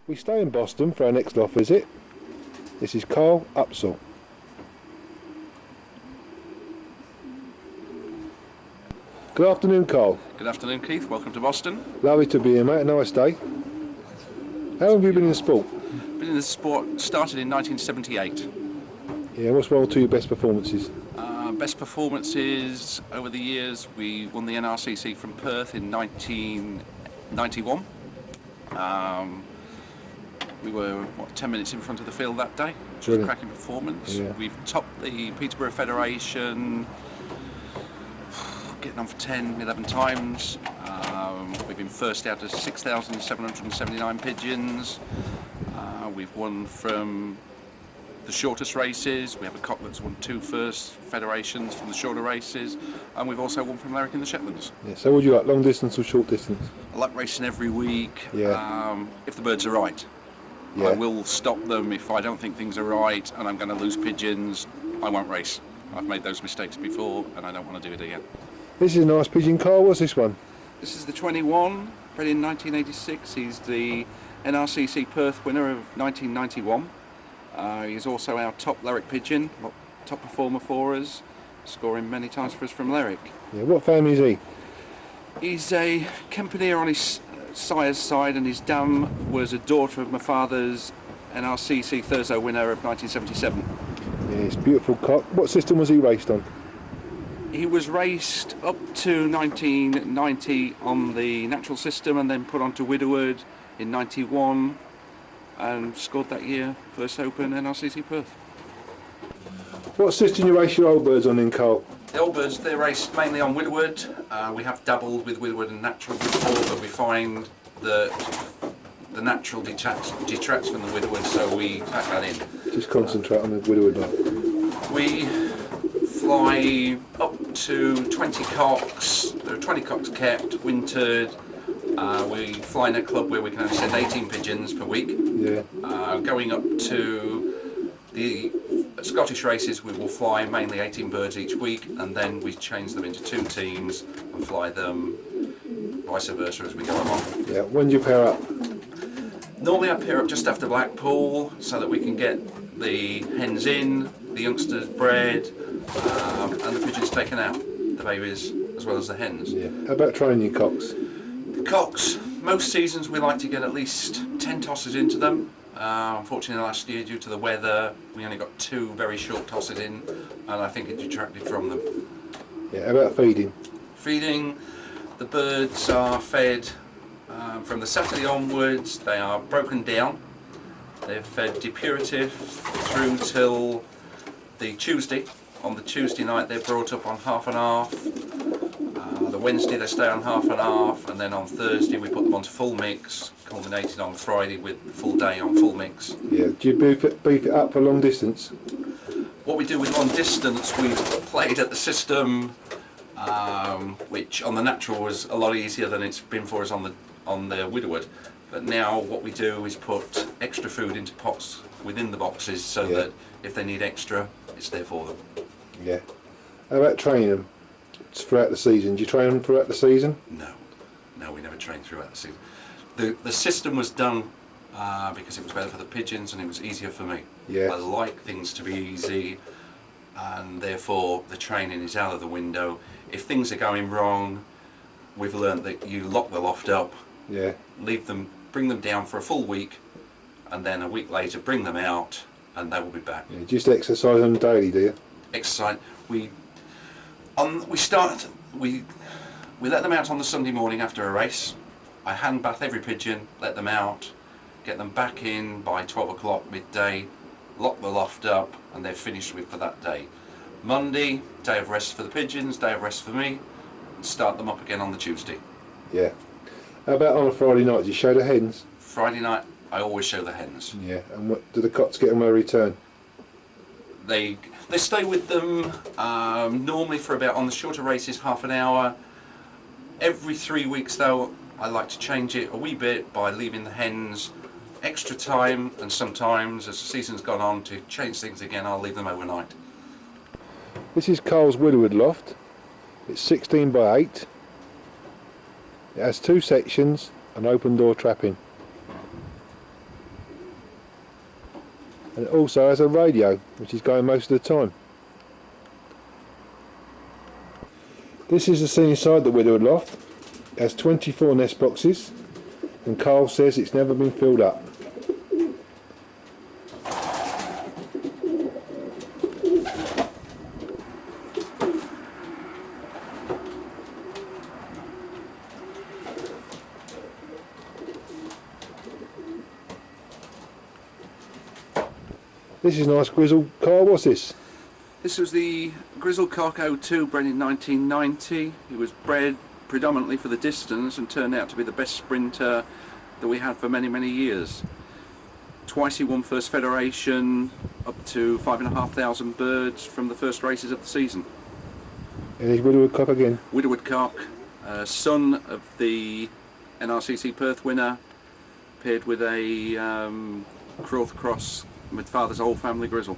We stay in Boston for our next loft visit. This is Wayne Upsall. Good afternoon, Carl. Good afternoon, Keith. Welcome to Boston. Lovely to be here, mate. A nice day. How long have you been in the sport? Been in the sport, started in 1978. Yeah, what's one or two of your best performances? Best performances over the years, we won the NRCC from Perth in 1991. We were 10 minutes in front of the field that day, which was a cracking performance. Yeah. We've topped the Peterborough Federation, getting on for 11 times. We've been first out of 6,779 pigeons. We've won from the shortest races. We have a cock that's won 2 first federations from the shorter races, and we've also won from Lerwick in the Shetlands. Yeah, so would you like, long distance or short distance? I like racing every week. Yeah. If the birds are right. Yeah. I will stop them if I don't think things are right and I'm going to lose pigeons. I won't race. I've made those mistakes before and I don't want to do it again. This is a nice pigeon, Carl. What's this one? This is the 21, bred in 1986. He's the NRCC Perth winner of 1991. He's also our top Lerwick pigeon, top performer for us, scoring many times for us from Lerwick. Yeah, what family is he? He's a Kempanier on his sire's side, and his dam was a daughter of my father's NRCC Thurso winner of 1977. Yeah, it's a beautiful cock. What system was he raced on? He was raced up to 1990 on the natural system and then put onto Widowhood in 91 and scored that year first Open NRCC Perth. What system you race your old birds on in, Carl? The old birds, they're raced mainly on Widowhood. We have dabbled with Widowhood and natural before, but we find that the natural detracts from the Widowhood, so we pack that in. Just concentrate on the Widowhood now. We fly up to 20 cocks. There are 20 cocks kept, wintered. We fly in a club where we can only send 18 pigeons per week. Yeah. Going up to the Scottish races, we will fly mainly 18 birds each week, and then we change them into 2 teams and fly them vice versa as we go along. Yeah. When do you pair up? Normally I pair up just after Blackpool so that we can get the hens in, the youngsters bred, and the pigeons taken out, the babies as well as the hens. Yeah. How about training your cocks? The cocks, most seasons we like to get at least 10 tosses into them. Unfortunately last year, due to the weather, we only got 2 very short tosses in, and I think it detracted from them. Yeah. How about feeding? Feeding, the birds are fed from the Saturday onwards. They are broken down. They're fed depurative through till the Tuesday. On the Tuesday night they're brought up on half and half. The Wednesday they stay on half and half, and then on Thursday we put them onto full mix, culminating on Friday with full day on full mix. Yeah. Do you beef it up for long distance? What we do with long distance, we've played at the system, which on the natural was a lot easier than it's been for us on the Widowhood. But now what we do is put extra food into pots within the boxes so that if they need extra, it's there for them. Yeah. How about training them throughout the season? Do you train them throughout the season? No, we never train throughout the season. The system was done because it was better for the pigeons and it was easier for me. Yeah. I like things to be easy, and therefore the training is out of the window. If things are going wrong, we've learned that you lock the loft up, leave them, bring them down for a full week, and then a week later bring them out and they will be back. Yeah, just exercise them daily, do you? Exercise. We let them out on the Sunday morning after a race. I hand bath every pigeon, let them out, get them back in by 12 o'clock midday, lock the loft up, and they're finished with for that day. Monday, day of rest for the pigeons, day of rest for me, and start them up again on the Tuesday. Yeah. How about on a Friday night? Do you show the hens? Friday night, I always show the hens. Yeah. And what do the cocks get on their return? They stay with them normally for about, on the shorter races, half an hour. Every 3 weeks though, I like to change it a wee bit by leaving the hens extra time, and sometimes as the season's gone on to change things again, I'll leave them overnight. This is Carl's Widowhood loft. It's 16 by 8. It has 2 sections and open door trapping. And it also has a radio, which is going most of the time. This is the scene inside the Widowhood loft. It has 24 nest boxes, and Carl says it's never been filled up. This is nice Grizzle. Carl, what's this? This was the Grizzle Cock 02, bred in 1990. He was bred predominantly for the distance and turned out to be the best sprinter that we had for many, many years. Twice he won first federation, up to 5,500 birds from the first races of the season. And he's Widowhood cock again. Widowhood cock, son of the NRCC Perth winner, paired with a Croth cross with father's old family Grizzle.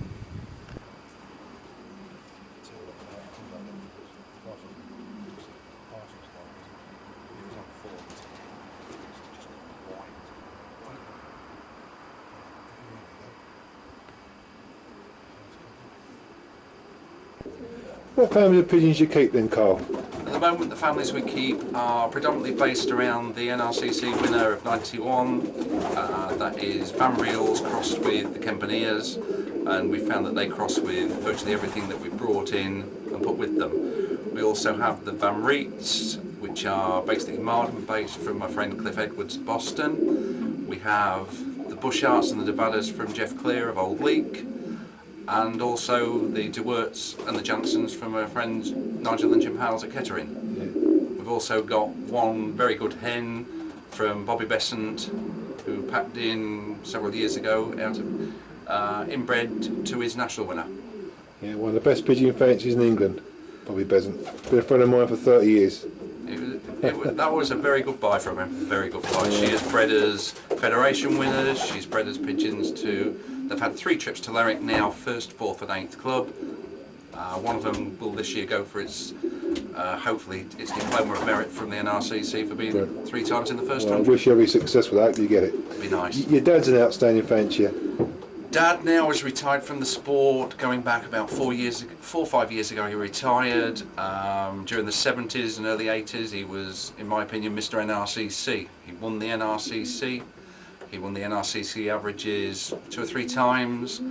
What families of pigeons do you keep then, Carl? At the moment, the families we keep are predominantly based around the NRCC winner of 91. That is Van Reels crossed with the Kempaniers, and we found that they cross with virtually everything that we brought in and put with them. We also have the Van Reets, which are basically Marden based from my friend Cliff Edwards at Boston. We have the Bush Arts and the Devadas from Jeff Clear of Old Leek, and also the DeWerts and the Johnsons from our friends Nigel and Jim Howells at Kettering. Yeah. We've also got one very good hen from Bobby Besant, who packed in several years ago out of inbred to his national winner. Yeah, one of the best pigeon fanciers in England, Bobby Besant. Been a friend of mine for 30 years. That was a very good buy from him, very good buy. She is bred as Federation winners, she's bred as pigeons too. They've had 3 trips to Lerwick now, 1st, 4th and 8th club. One of them will this year go for its, hopefully, its diploma of merit from the NRCC for being Good. 3 times in the first Well, I 100. wish you every success with that, you get it. It'd be nice. Your dad's an outstanding fancier. Dad now is retired from the sport, going back about 4 or 5 years ago he retired. During the 70s and early 80s he was, in my opinion, Mr. NRCC. He won the NRCC. He won the NRCC averages 2 or 3 times.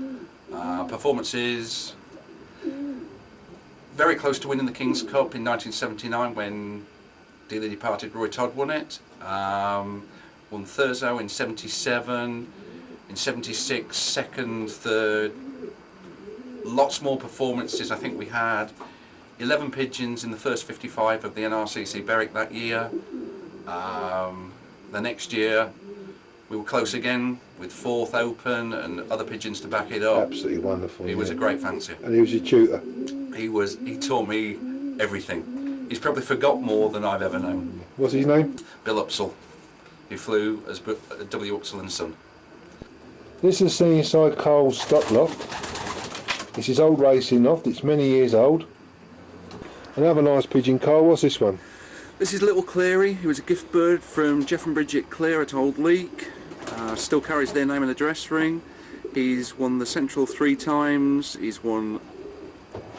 Performances very close to winning the King's Cup in 1979 when dearly departed Roy Todd won it. Won Thurso in 77. In 76, 2nd, 3rd. Lots more performances. I think we had 11 pigeons in the first 55 of the NRCC Berwick that year. The next year we were close again with 4th Open and other pigeons to back it up. Absolutely wonderful. He was a great fancier. And he was your tutor. He taught me everything. He's probably forgot more than I've ever known. What's his name? Bill Upsall, who flew as W. Upsall and Son. This is seen inside Carl's stock loft. This is old racing loft, it's many years old. Another nice pigeon, Carl, what's this one? This is Little Cleary. He was a gift bird from Jeff and Bridget Clear at Old Leek. Still carries their name in the dress ring. He's won the Central 3 times. He's won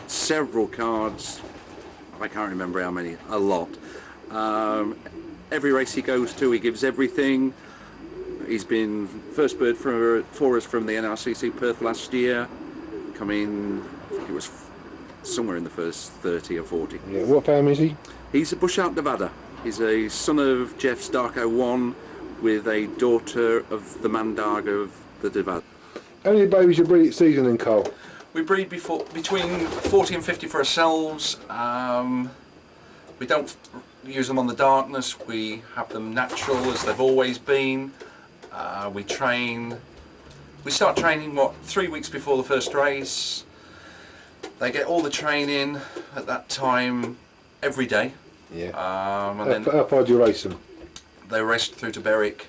several cards. I can't remember how many, a lot. Every race he goes to, he gives everything. He's been first bird for us from the NRCC Perth last year. Coming, I think it was somewhere in the first 30 or 40. Yeah, what family is he? He's a Bushart Nevada. He's a son of Jeff's Darko 1 with a daughter of the Mandarg of the Nevada. How many babies you breed each season then, Carl? We breed between 40 and 50 for ourselves. We don't use them on the darkness. We have them natural as they've always been. We start training 3 weeks before the first race. They get all the training at that time every day. Yeah. And How far do you race them? They raced through to Berwick,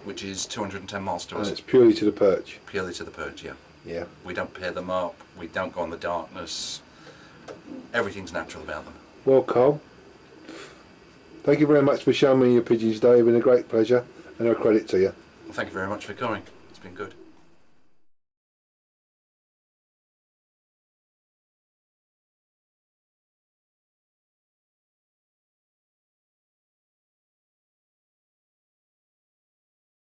which is 210 miles to And us. it's purely to the perch. Purely to the perch, yeah. Yeah. We don't pair them up, we don't go on the darkness. Everything's natural about them. Well, Carl, thank you very much for showing me your pigeons today. It's been a great pleasure and a credit to you. Well, thank you very much for coming. It's been good.